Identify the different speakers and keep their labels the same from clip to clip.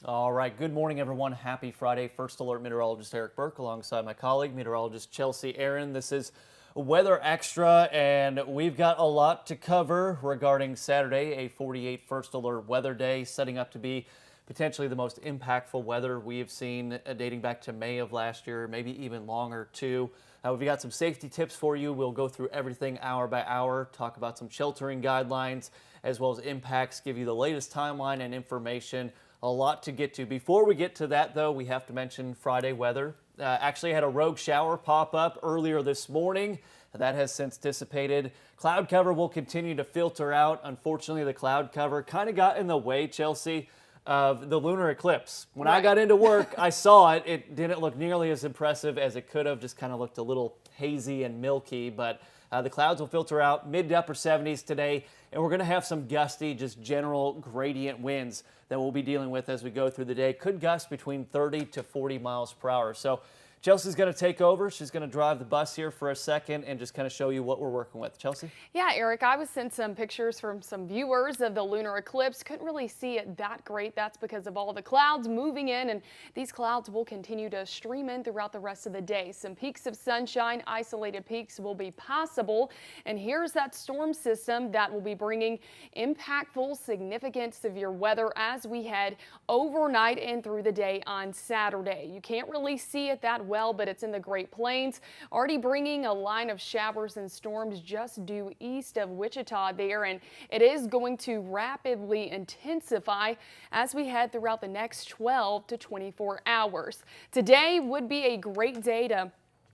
Speaker 1: All right, good morning, everyone. Happy Friday. First Alert Meteorologist Eric Burke alongside my colleague, meteorologist Chelsea Aaron. This is Weather Extra, and we've got a lot to cover regarding Saturday, a 48 First Alert weather day, setting up to be potentially the most impactful weather we have seen dating back to May of last year, maybe even longer, too. We've got some safety tips for you. We'll go through everything hour by hour, talk about some sheltering guidelines, as well as impacts, give you the latest timeline and information. A lot to get to. Before we get to that, though, we have to mention Friday weather. Actually had a rogue shower pop up earlier this morning. That has since dissipated. Cloud cover will continue to filter out. Unfortunately, the cloud cover kind of got in the way, Chelsea, of the lunar eclipse. When I got into work, I saw it. It didn't look nearly as impressive as it could have. Just kind of looked a little hazy and milky, but the clouds will filter out, mid to upper 70s today, and we're going to have some gusty, just general gradient winds that we'll be dealing with as we go through the day. Could gust between 30 to 40 miles per hour. So Chelsea's going to take over. She's going to drive the bus here for a second and just kind of show you what we're working with. Chelsea?
Speaker 2: Yeah, Eric, I was sent some pictures from some viewers of the lunar eclipse. Couldn't really see it that great. That's because of all the clouds moving in, and these clouds will continue to stream in throughout the rest of the day. Some peaks of sunshine, isolated peaks will be possible. And here's that storm system that will be bringing impactful, significant, severe weather as we head overnight and through the day on Saturday. You can't really see it that well, but it's in the Great Plains, already bringing a line of showers and storms just due east of Wichita there, and it is going to rapidly intensify as we head throughout the next 12 to 24 hours. Today would be a great day to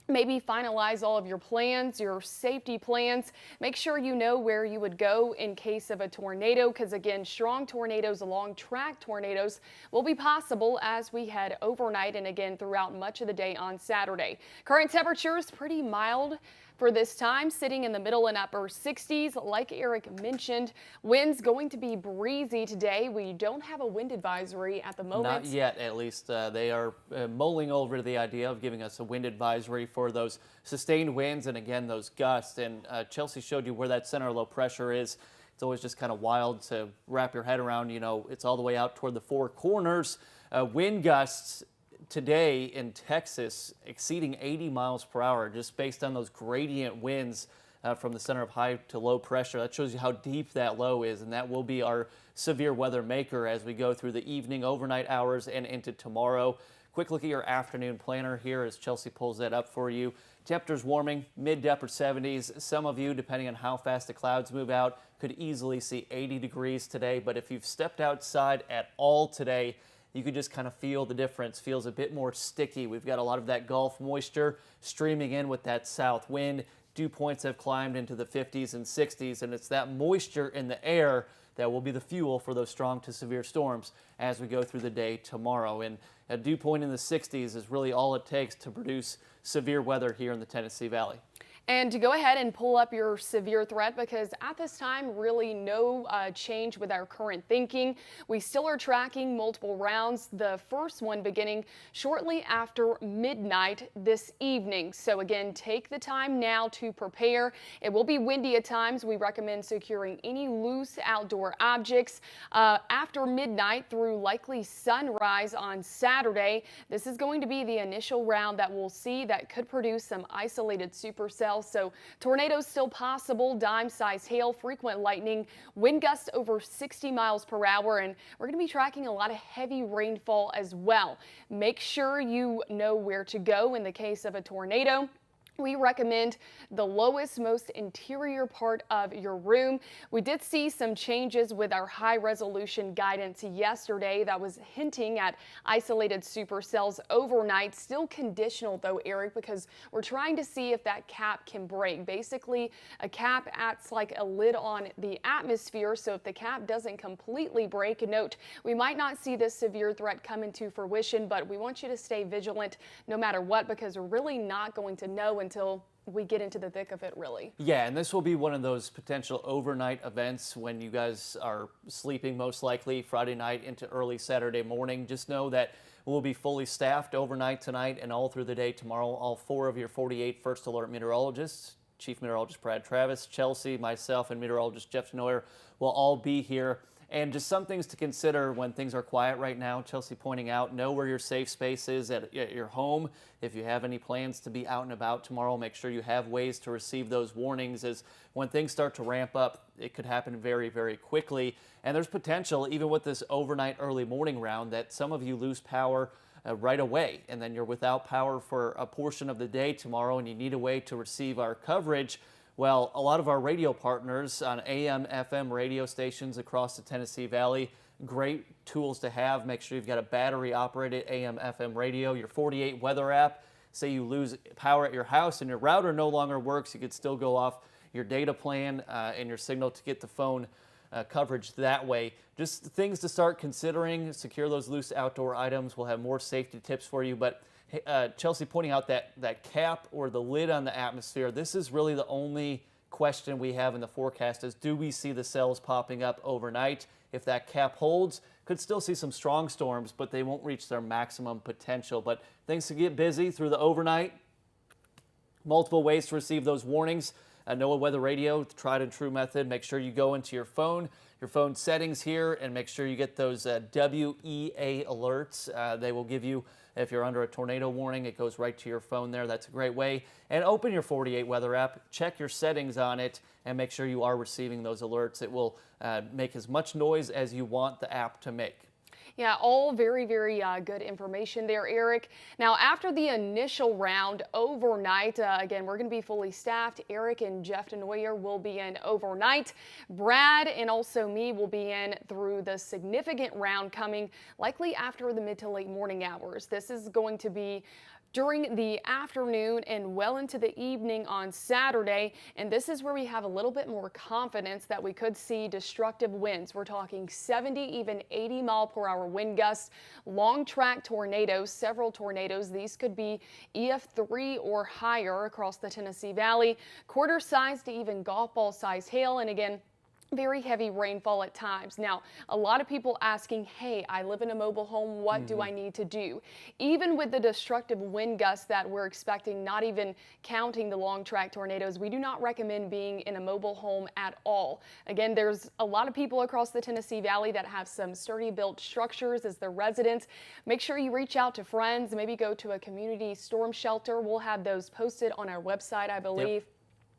Speaker 2: maybe finalize all of your plans, your safety plans. Make sure you know where you would go in case of a tornado, because again, strong tornadoes, long track tornadoes will be possible as we head overnight and again throughout much of the day on Saturday. Current temperatures pretty mild for this time, sitting in the middle and upper 60s. Like Eric mentioned, winds going to be breezy today. We don't have a wind advisory at the moment.
Speaker 1: Not yet, at least. They are mulling over the idea of giving us a wind advisory for those sustained winds and, again, those gusts. And Chelsea showed you where that center of low pressure is. It's always just kind of wild to wrap your head around. You know, it's all the way out toward the four corners. Wind gusts today in Texas exceeding 80 miles per hour, just based on those gradient winds from the center of high to low pressure. That shows you how deep that low is, and that will be our severe weather maker as we go through the evening, overnight hours, and into tomorrow. Quick look at your afternoon planner here as Chelsea pulls that up for you. Temperatures warming, mid to upper 70s. Some of you, depending on how fast the clouds move out, could easily see 80 degrees today, but if you've stepped outside at all today, you could just kind of feel the difference. Feels a bit more sticky. We've got a lot of that Gulf moisture streaming in with that south wind. Dew points have climbed into the 50s and 60s, and it's that moisture in the air that will be the fuel for those strong to severe storms as we go through the day tomorrow. And a dew point in the 60s is really all it takes to produce severe weather here in the Tennessee Valley.
Speaker 2: And to go ahead and pull up your severe threat, because at this time, really no change with our current thinking. We still are tracking multiple rounds, the first one beginning shortly after midnight this evening. So again, take the time now to prepare. It will be windy at times. We recommend securing any loose outdoor objects after midnight through likely sunrise on Saturday. This is going to be the initial round that we'll see that could produce some isolated supercells. So tornadoes still possible, dime-sized hail, frequent lightning, wind gusts over 60 miles per hour, and we're going to be tracking a lot of heavy rainfall as well. Make sure you know where to go in the case of a tornado. We recommend the lowest, most interior part of your room. We did see some changes with our high resolution guidance yesterday that was hinting at isolated supercells overnight. Still conditional though, Eric, because we're trying to see if that cap can break. Basically, a cap acts like a lid on the atmosphere, so if the cap doesn't completely break, note, we might not see this severe threat come into fruition, but we want you to stay vigilant no matter what, because we're really not going to know until we get into the thick of it, really.
Speaker 1: Yeah, and this will be one of those potential overnight events when you guys are sleeping, most likely Friday night into early Saturday morning. Just know that we'll be fully staffed overnight tonight and all through the day tomorrow. All four of your 48 First Alert meteorologists, Chief Meteorologist Brad Travis, Chelsea, myself, and Meteorologist Jeff Neuer will all be here And just some things to consider when things are quiet right now. Chelsea pointing out, know where your safe space is at your home. If you have any plans to be out and about tomorrow, make sure you have ways to receive those warnings, as when things start to ramp up, it could happen very, very quickly. And there's potential, even with this overnight early morning round, that some of you lose power right away, and then you're without power for a portion of the day tomorrow, and you need a way to receive our coverage. Well, a lot of our radio partners on AM, FM radio stations across the Tennessee Valley, great tools to have. Make sure you've got a battery-operated AM, FM radio, your 48 weather app. Say you lose power at your house and your router no longer works, you could still go off your data plan and your signal to get the phone coverage that way. Just things to start considering. Secure those loose outdoor items. We'll have more safety tips for you, but Chelsea pointing out that cap or the lid on the atmosphere, this is really the only question we have in the forecast is, do we see the cells popping up overnight? If that cap holds, could still see some strong storms, but they won't reach their maximum potential. But things to get busy through the overnight. Multiple ways to receive those warnings. NOAA Weather Radio, the tried and true method. Make sure you go into your phone settings here, and make sure you get those WEA alerts. They will give you, if you're under a tornado warning, it goes right to your phone there. That's a great way. And open your 48 weather app, check your settings on it, and make sure you are receiving those alerts. It will make as much noise as you want the app to make.
Speaker 2: Yeah, all very, very good information there, Eric. Now, after the initial round overnight, again, we're going to be fully staffed. Eric and Jeff DeNoyer will be in overnight. Brad and also me will be in through the significant round coming likely after the mid to late morning hours. This is going to be during the afternoon and well into the evening on Saturday, and this is where we have a little bit more confidence that we could see destructive winds. We're talking 70, even 80 mile per hour wind gusts, long track tornadoes, several tornadoes. These could be EF3 or higher across the Tennessee Valley, quarter size to even golf ball size hail, and again, very heavy rainfall at times. Now, a lot of people asking, hey, I live in a mobile home, what do I need to do? Even with the destructive wind gusts that we're expecting, not even counting the long track tornadoes, we do not recommend being in a mobile home at all. Again, there's a lot of people across the Tennessee Valley that have some sturdy built structures as their residents. Make sure you reach out to friends, maybe go to a community storm shelter. We'll have those posted on our website, I believe.
Speaker 1: Yep.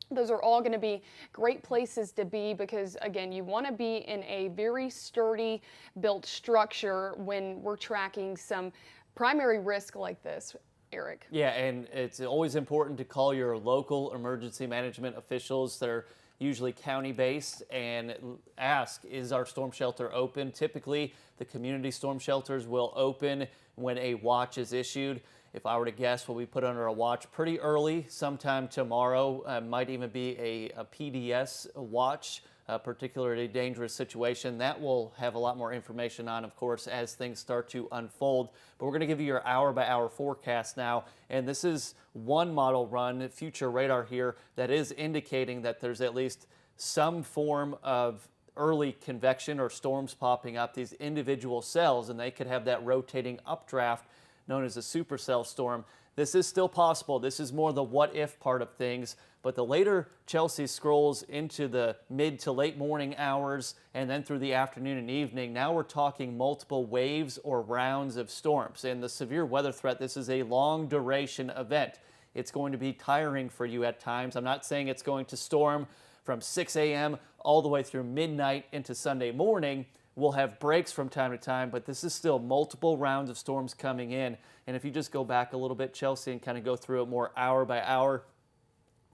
Speaker 2: Those are all going to be great places to be because, again, you want to be in a very sturdy built structure when we're tracking some primary risk like this, Eric.
Speaker 1: Yeah, and it's always important to call your local emergency management officials. They're usually county-based, and ask, is our storm shelter open? Typically, the community storm shelters will open when a watch is issued. If I were to guess, we'll be put under a watch pretty early, sometime tomorrow. Might even be a PDS watch, a particularly dangerous situation. That we'll have a lot more information on, of course, as things start to unfold. But we're going to give you your hour-by-hour forecast now. And this is one model run, future radar here, that is indicating that there's at least some form of early convection or storms popping up, these individual cells, and they could have that rotating updraft known as a supercell storm. This is still possible. This is more the what if part of things, but the later Chelsea scrolls into the mid to late morning hours and then through the afternoon and evening, now we're talking multiple waves or rounds of storms. And the severe weather threat, this is a long duration event. It's going to be tiring for you at times. I'm not saying it's going to storm from 6 a.m. all the way through midnight into Sunday morning. We'll have breaks from time to time, but this is still multiple rounds of storms coming in. And if you just go back a little bit, Chelsea, and kind of go through it more hour by hour,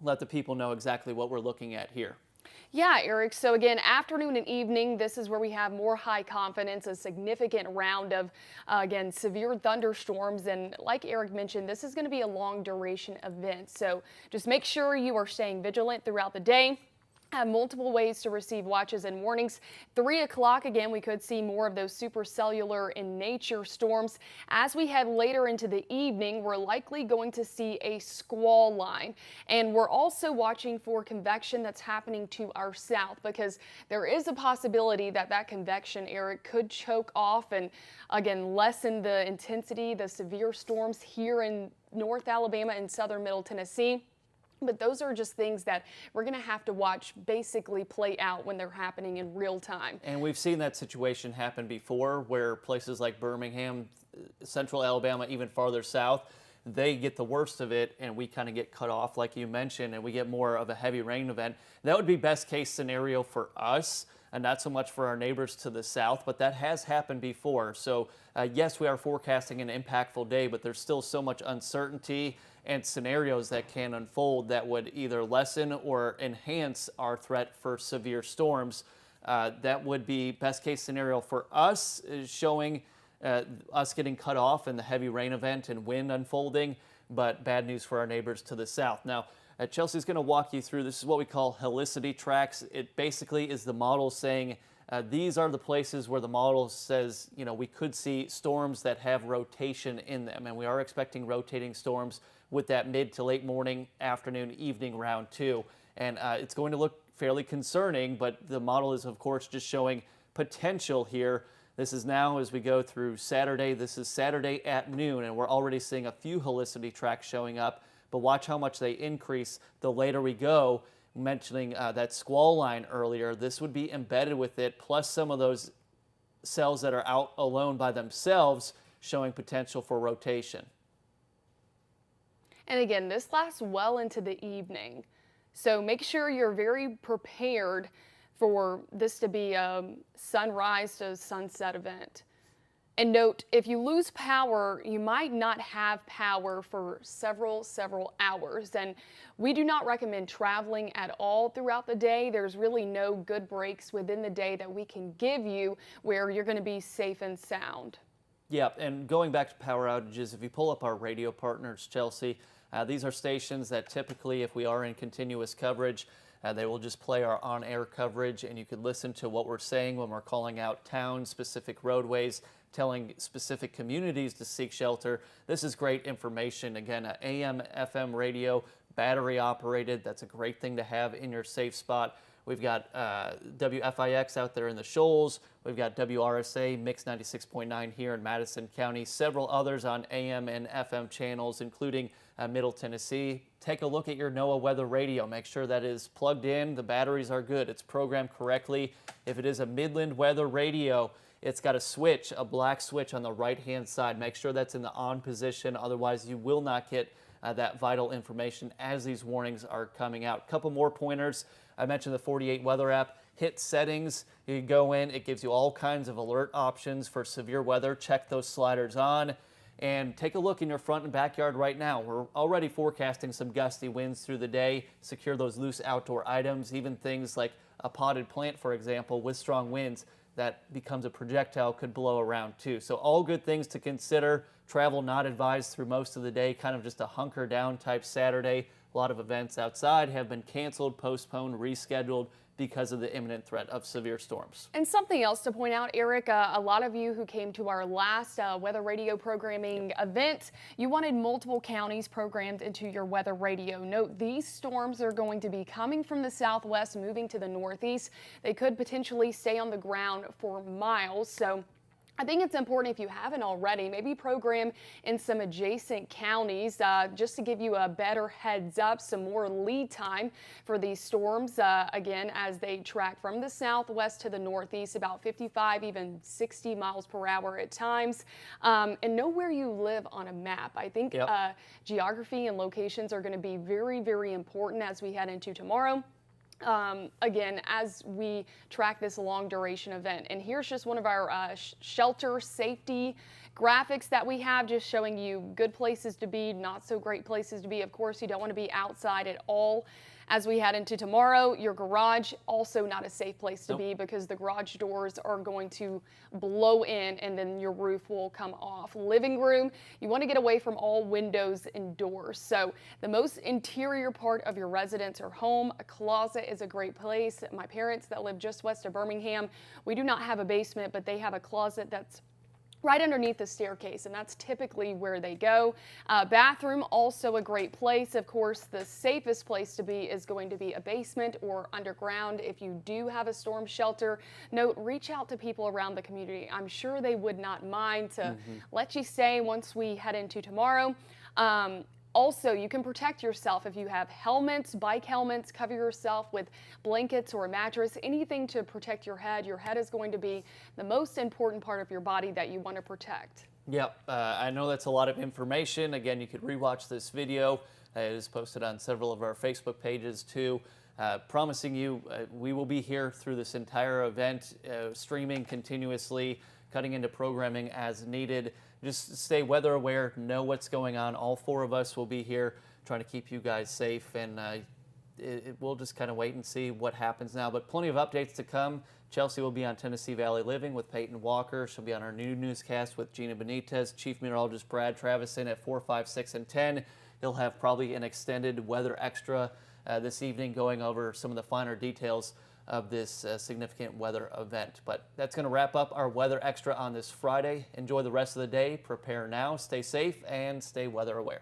Speaker 1: let the people know exactly what we're looking at here.
Speaker 2: Yeah, Eric. So again, afternoon and evening, this is where we have more high confidence, a significant round of, again, severe thunderstorms. And like Eric mentioned, this is going to be a long duration event. So just make sure you are staying vigilant throughout the day. Have multiple ways to receive watches and warnings. 3 o'clock, again, we could see more of those supercellular in nature storms. As we head later into the evening, we're likely going to see a squall line. And we're also watching for convection that's happening to our south, because there is a possibility that that convection, Eric, could choke off and, again, lessen the intensity, the severe storms here in North Alabama and southern Middle Tennessee. But those are just things that we're going to have to watch basically play out when they're happening in real time.
Speaker 1: And we've seen that situation happen before where places like Birmingham, central Alabama, even farther south, they get the worst of it and we kind of get cut off like you mentioned and we get more of a heavy rain event. That would be best case scenario for us and not so much for our neighbors to the south, but that has happened before. So yes, we are forecasting an impactful day, but there's still so much uncertainty and scenarios that can unfold that would either lessen or enhance our threat for severe storms. That would be best case scenario for us, is showing us getting cut off in the heavy rain event and wind unfolding, but bad news for our neighbors to the south. Now, Chelsea's going to walk you through, this is what we call helicity tracks. It basically is the model saying these are the places where the model says, you know, we could see storms that have rotation in them, and we are expecting rotating storms with that mid to late morning, afternoon, evening round too. And it's going to look fairly concerning, but the model is, of course, just showing potential here. This is now as we go through Saturday. This is Saturday at noon, and we're already seeing a few helicity tracks showing up, but watch how much they increase the later we go. Mentioning that squall line earlier, this would be embedded with it, plus some of those cells that are out alone by themselves showing potential for rotation.
Speaker 2: And again, this lasts well into the evening. So make sure you're very prepared for this to be a sunrise to sunset event. And note, if you lose power, you might not have power for several hours. And we do not recommend traveling at all throughout the day. There's really no good breaks within the day that we can give you where you're going to be safe and sound.
Speaker 1: Yeah, and going back to power outages, if you pull up our radio partners, Chelsea, these are stations that typically, if we are in continuous coverage, they will just play our on-air coverage, and you could listen to what we're saying when we're calling out towns, specific roadways, telling specific communities to seek shelter. This is great information. Again, AM, FM radio, battery operated. That's a great thing to have in your safe spot. We've got WFIX out there in the Shoals. We've got WRSA, Mix 96.9 here in Madison County. Several others on AM and FM channels, including Middle Tennessee. Take a look at your NOAA weather radio. Make sure that is plugged in. The batteries are good. It's programmed correctly. If it is a Midland weather radio, it's got a switch, a black switch on the right-hand side. Make sure that's in the on position. Otherwise, you will not get that vital information as these warnings are coming out. Couple more pointers. I mentioned the 48 weather app. Hit settings. You go in. It gives you all kinds of alert options for severe weather. Check those sliders on. And take a look in your front and backyard right now. We're already forecasting some gusty winds through the day. Secure those loose outdoor items, even things like a potted plant, for example, with strong winds that becomes a projectile could blow around too. So all good things to consider. Travel not advised through most of the day, kind of just a hunker down type Saturday. A lot of events outside have been canceled, postponed, rescheduled because of the imminent threat of severe storms.
Speaker 2: And something else to point out, Eric, a lot of you who came to our last weather radio programming event, you wanted multiple counties programmed into your weather radio. Note, these storms are going to be coming from the southwest, moving to the northeast. They could potentially stay on the ground for miles. So I think it's important, if you haven't already, maybe program in some adjacent counties just to give you a better heads up, some more lead time for these storms, again, as they track from the southwest to the northeast, about 55, even 60 miles per hour at times. And know where you live on a map. I think geography and locations are going to be very, very important as we head into tomorrow. Again, as we track this long duration event. And here's just one of our shelter safety graphics that we have, just showing you good places to be, not so great places to be. Of course, you don't want to be outside at all. As we head into tomorrow, your garage, also not a safe place to be, because the garage doors are going to blow in and then your roof will come off. Living room, you want to get away from all windows and doors. So the most interior part of your residence or home, a closet is a great place. My parents that live just west of Birmingham, we do not have a basement, but they have a closet that's right underneath the staircase, and that's typically where they go. Bathroom, also a great place. Of course, the safest place to be is going to be a basement or underground. If you do have a storm shelter, note, reach out to people around the community. I'm sure they would not mind to let you stay once we head into tomorrow. Also, you can protect yourself if you have helmets, bike helmets, cover yourself with blankets or a mattress, anything to protect your head. Your head is going to be the most important part of your body that you want to protect.
Speaker 1: Yep, I know that's a lot of information. Again, you could rewatch this video. It is posted on several of our Facebook pages too. Promising you, we will be here through this entire event, streaming continuously, cutting into programming as needed. Just stay weather aware, know what's going on. All four of us will be here trying to keep you guys safe, and we'll just kind of wait and see what happens now. But plenty of updates to come. Chelsea will be on Tennessee Valley Living with Peyton Walker. She'll be on our new newscast with Gina Benitez. Chief Meteorologist Brad Travison at 4, 5, 6, and 10. He'll have probably an extended Weather Extra this evening going over some of the finer details of this significant weather event. But that's going to wrap up our Weather Extra on this Friday. Enjoy the rest of the day. Prepare now, stay safe, and stay weather aware.